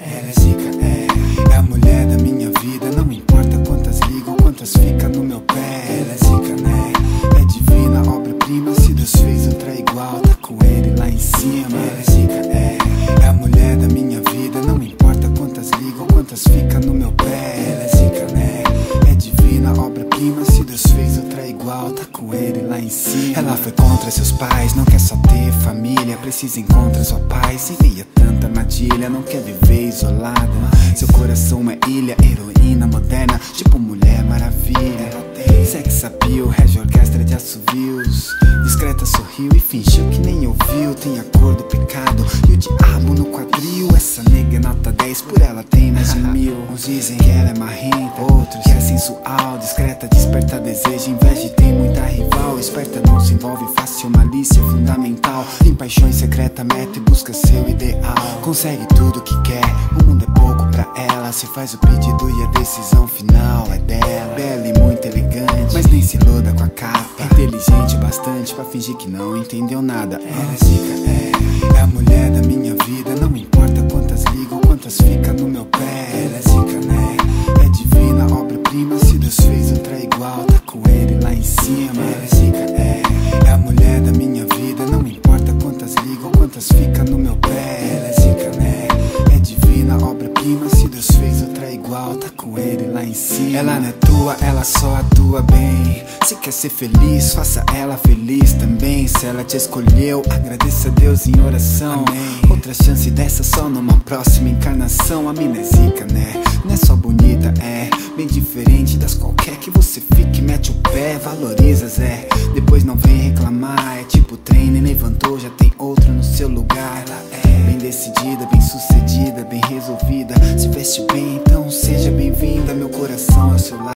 Ela é zica, é a mulher da minha vida. Não importa quantas ligam, quantas fica no meu pé. Ela é zica, né? É divina, obra-prima. Se Deus fez outra igual, tá com ele lá em cima. Ela é zica, é a mulher da minha vida. Não importa quantas ligam, quantas fica no meu pé. Ela é zica, né? É divina, obra-prima. Se Deus fez outra igual, tá com ele lá em cima. Ela foi contra seus pais, não quer só ter família. Precisa encontrar sua paz em meio a tanta armadilha. Não quer viver isolada, seu coração é ilha, heroína moderna, tipo Mulher Maravilha. Sex appeal, rege orquestra de assovios. Discreta sorriu e fingiu que nem ouviu. Tem a cor do pecado e o diabo no quadril. Essa nega é nota 10, por ela tem mais de 1000. Uns dizem que ela é marrenta, outros que é sensual. Discreta, desperta desejo, inveja e tem muita rival. Esperta, não se envolve fácil, malícia é fundamental. Tem paixões secreta, meta e busca seu ideal. Consegue tudo que quer, o mundo é pouco pra ela. Se faz o pedido e a decisão final é dela. Bela e muito elegante, mas nem se loda com a capa. Inteligente bastante pra fingir que não entendeu nada. Ela é zica, é a mulher da minha vida. Não importa quantas ligam, quantas fica no meu pé. Ela é zica, né? É divina, obra-prima. Se Deus fez outra igual, tá com ele lá em cima. Ela é zica, é a mulher da minha vida. Não importa quantas ligam, quantas fica no meu pé. Ela é zica, né? É divina, obra-prima. Se Deus fez outra igual, tá com ele lá em cima. Ela não é tua, ela só atua bem. Se quer ser feliz, faça ela feliz também. Se ela te escolheu, agradeça a Deus em oração. Amém. Outra chance dessa só numa próxima encarnação. A mina é zica, né? Não é só bonita, é bem diferente das qualquer que você fique, mete o pé, valoriza, Zé. Depois não vem reclamar, é tipo treino e levantou, já tem outra no seu lugar. Ela é bem decidida, bem sucedida, bem resolvida. Se veste bem, então seja bem-vinda. Meu coração é o seu lado.